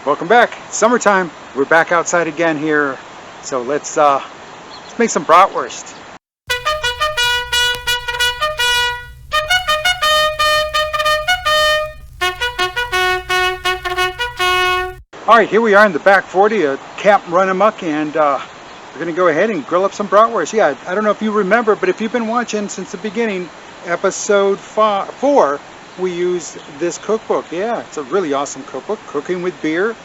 Welcome back. It's summertime. We're back outside again here. So let's make some bratwurst. All right, here we are in the back 40, Camp Run Amok, and we're gonna go ahead and grill up some bratwurst. Yeah, I don't know if you remember, but if you've been watching since the beginning, episode 4, we use this cookbook. Yeah, it's a really awesome cookbook. Cooking with beer.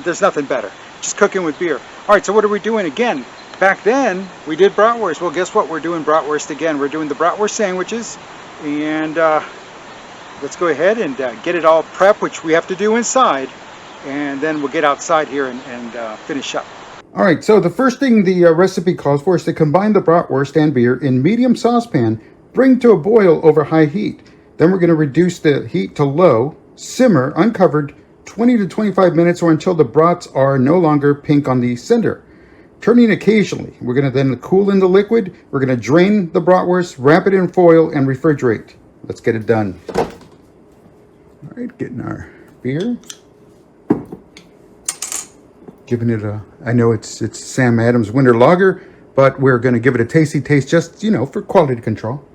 There's nothing better. Just cooking with beer. All right, so what are we doing again? Back then, we did bratwurst. Well, guess what? We're doing bratwurst again. We're doing the bratwurst sandwiches, and let's go ahead and get it all prepped, which we have to do inside, and then we'll get outside here and finish up. All right, so the first thing the recipe calls for is to combine the bratwurst and beer in medium saucepan, bring to a boil over high heat. Then we're going to reduce the heat to low, simmer uncovered 20 to 25 minutes or until the brats are no longer pink on the cinder. Turning occasionally. We're going to then cool in the liquid. We're going to drain the bratwurst, wrap it in foil, and refrigerate. Let's get it done. All right, getting our beer. Giving it a, I know it's Sam Adams Winter Lager, but we're going to give it a tasty taste just, for quality control.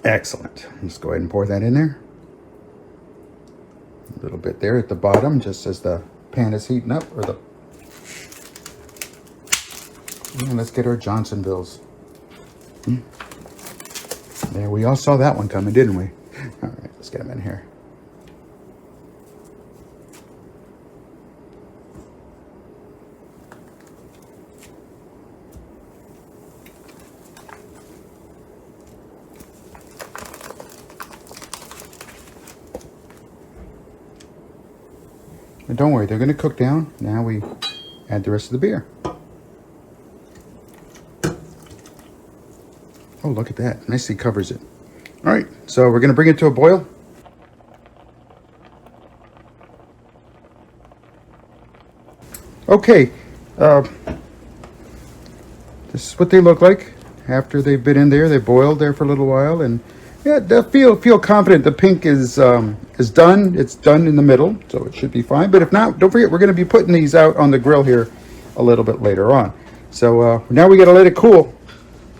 Excellent. Let's go ahead and pour that in there. A little bit there at the bottom, just as the pan is heating up, and let's get our Johnsonvilles. There, we all saw that one coming, didn't we? All right, let's get them in here. And don't worry, they're going to cook down. Now we add the rest of the beer. Oh, look at that. Nicely covers it. All right, so we're going to bring it to a boil. Okay, this is what they look like after they've been in there. They boiled there for a little while, and yeah, feel confident. The pink is done. It's done in the middle, so it should be fine. But if not, don't forget, we're going to be putting these out on the grill here a little bit later on. So now we got to let it cool,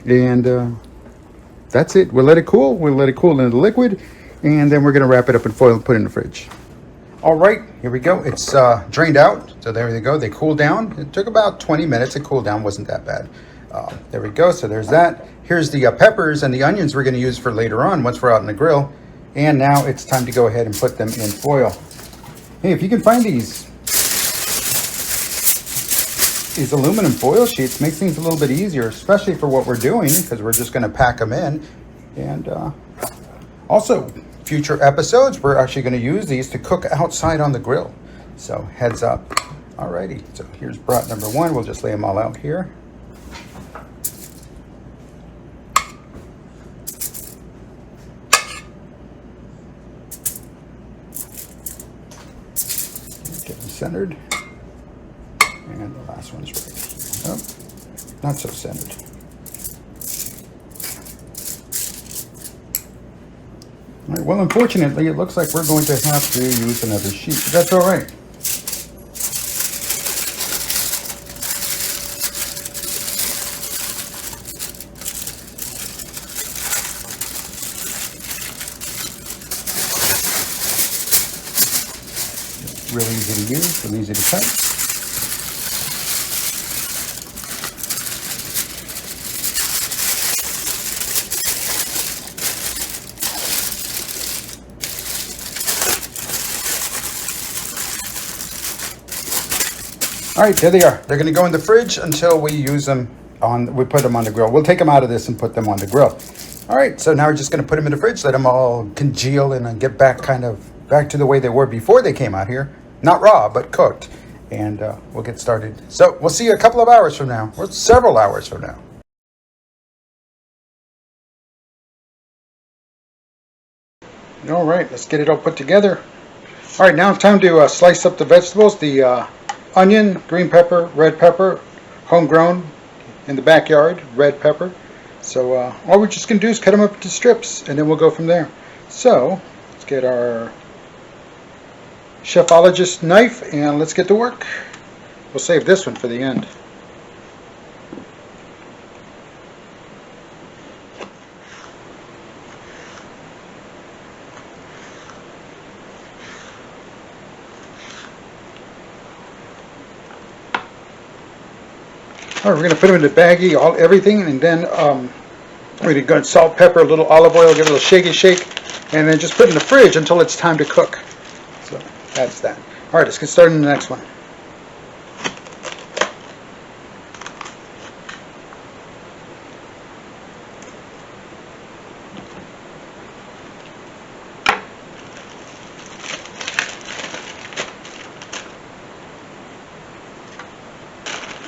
and that's it. We'll let it cool. We'll let it cool in the liquid, and then we're going to wrap it up in foil and put it in the fridge. All right, here we go. It's drained out, so there they go. They cooled down. It took about 20 minutes to cool down. Wasn't that bad. There we go. So there's that. Here's the peppers and the onions we're going to use for later on once we're out in the grill. And now it's time to go ahead and put them in foil. Hey, if you can find these aluminum foil sheets, makes things a little bit easier, especially for what we're doing, because we're just going to pack them in. And also, future episodes, we're actually going to use these to cook outside on the grill. So heads up. Alrighty, so here's brat number 1. We'll just lay them all out here. Get them centered. And the last one's right. Oh, not so centered. All right, well, unfortunately, it looks like we're going to have to use another sheet, but that's all right. Really easy to use, really easy to cut. All right, there they are. They're going to go in the fridge until we use them we put them on the grill. We'll take them out of this and put them on the grill. All right, so now we're just going to put them in the fridge, let them all congeal and get back to the way they were before they came out here. Not raw, but cooked. And we'll get started. So we'll see you a couple of hours from now, or several hours from now. All right, let's get it all put together. All right, now it's time to slice up the vegetables. The onion, green pepper, red pepper, homegrown in the backyard, red pepper. So all we're just going to do is cut them up into strips, and then we'll go from there. So get our chefologist knife and let's get to work. We'll save this one for the end. All right, we're going to put them in the baggie, everything, and then we're going to go salt, pepper, a little olive oil, give it a little shaky shake, and then just put it in the fridge until it's time to cook. So that's that. All right, let's get started on the next one.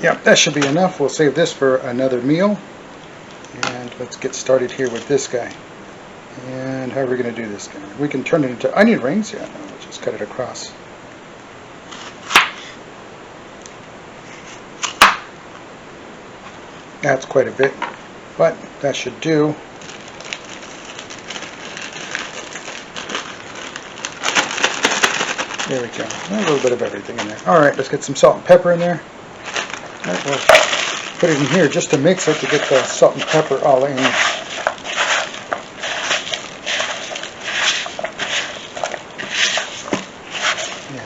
Yep, that should be enough. We'll save this for another meal. And let's get started here with this guy. And how are we going to do this guy? We can turn it into onion rings. Yeah, no, we'll just cut it across. That's quite a bit, but that should do. There we go. A little bit of everything in there. All right, let's get some salt and pepper in there. All right, we'll put it in here just to mix it to get the salt and pepper all in. Yeah,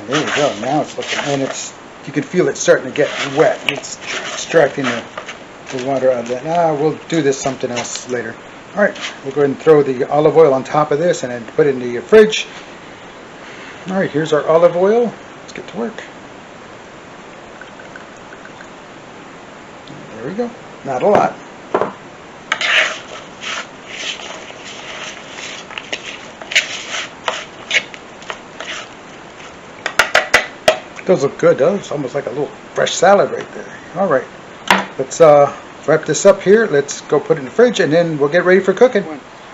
there we go. Now it's looking, and you can feel it starting to get wet. It's extracting the water out of that. We'll do this something else later. All right, we'll go ahead and throw the olive oil on top of this and then put it in the fridge. All right, here's our olive oil. Let's get to work. There we go. Not a lot. Those look good, though. It's almost like a little fresh salad right there. All right. Let's wrap this up here. Let's go put it in the fridge, and then we'll get ready for cooking.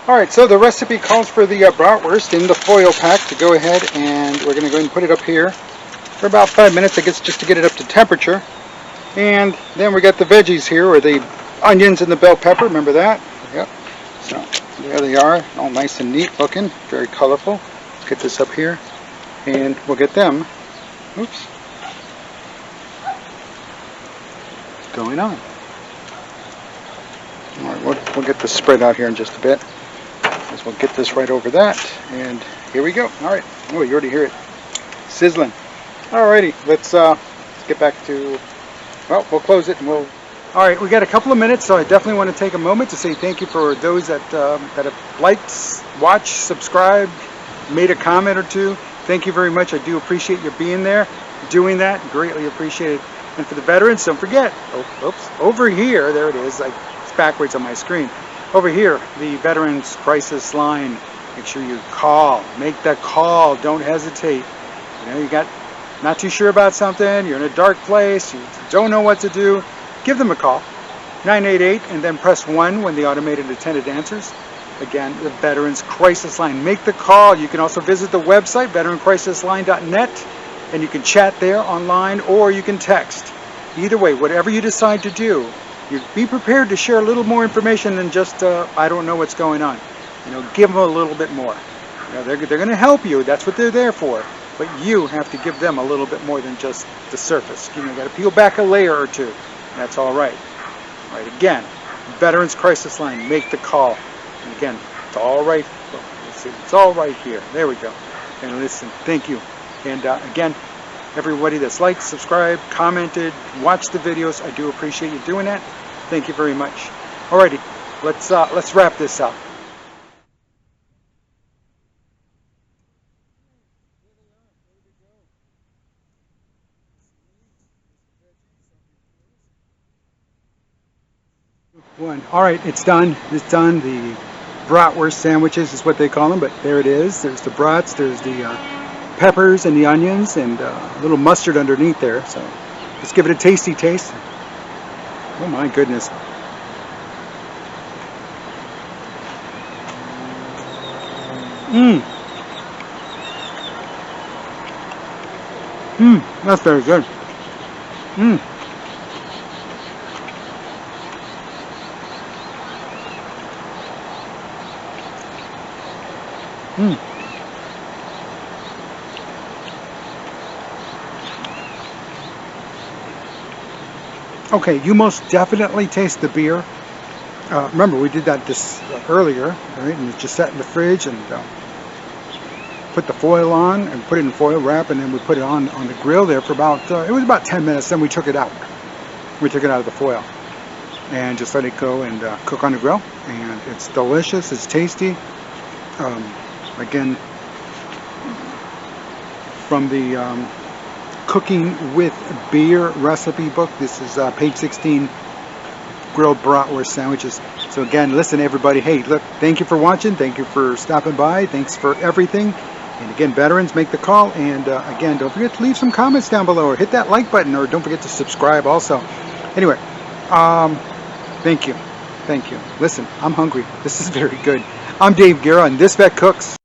All right, so the recipe calls for the bratwurst in the foil pack to go ahead, and we're going to go ahead and put it up here for about 5 minutes, I guess, just to get it up to temperature. And then we got the veggies here, or the onions and the bell pepper. Remember that? Yep. So there they are, all nice and neat looking, very colorful. Let's get this up here, and we'll get them. Oops. Going on. All right, we'll get this spread out here in just a bit. So we'll get this right over that, and here we go. All right. Oh, you already hear it sizzling. Alrighty, let's get back to. Well, we'll close it and we'll. All right, we got a couple of minutes, so I definitely want to take a moment to say thank you for those that have liked, watched, subscribed, made a comment or two. Thank you very much. I do appreciate you being there, doing that. Greatly appreciate it. And for the veterans, don't forget. Over here, there it is. It's backwards on my screen. Over here, the Veterans Crisis Line. Make sure you call. Make that call. Don't hesitate. You know, you got not too sure about something. You're in a dark place. You don't know what to do. Give them a call. 988 and then press 1 when the automated attendant answers. Again, the Veterans Crisis Line. Make the call. You can also visit the website, veterancrisisline.net, and you can chat there online or you can text. Either way, whatever you decide to do, you be prepared to share a little more information than just, I don't know what's going on. You know, give them a little bit more. You know, they're going to help you. That's what they're there for. But you have to give them a little bit more than just the surface. You know, you got to peel back a layer or two. That's all right. All right, again, Veterans Crisis Line. Make the call. And again, it's all right. Well, let's see, it's all right here. There we go. And listen, thank you. And again, everybody that's liked, subscribed, commented, watched the videos, I do appreciate you doing that. Thank you very much. Alrighty, let's wrap this up. One. All right, it's done. It's done. The bratwurst sandwiches is what they call them, but there it is. There's the brats. There's the peppers and the onions and a little mustard underneath there. So let's give it a tasty taste. Oh my goodness. That's very good. Okay, you most definitely taste the beer. Remember, we did that this earlier, right? And it's just sat in the fridge, and put the foil on and put it in foil wrap, and then we put it on the grill there for about, it was about 10 minutes, then we took it out. We took it out of the foil and just let it go and cook on the grill, and it's delicious, it's tasty. Again, from the Cooking with Beer recipe book, this is page 16, grilled bratwurst sandwiches. So again, listen everybody, hey, look, thank you for watching, thank you for stopping by, thanks for everything. And again, veterans, make the call, and again, don't forget to leave some comments down below, or hit that like button, or don't forget to subscribe also. Anyway, thank you. Listen, I'm hungry. This is very good. I'm Dave Guerra, and This Vet Cooks.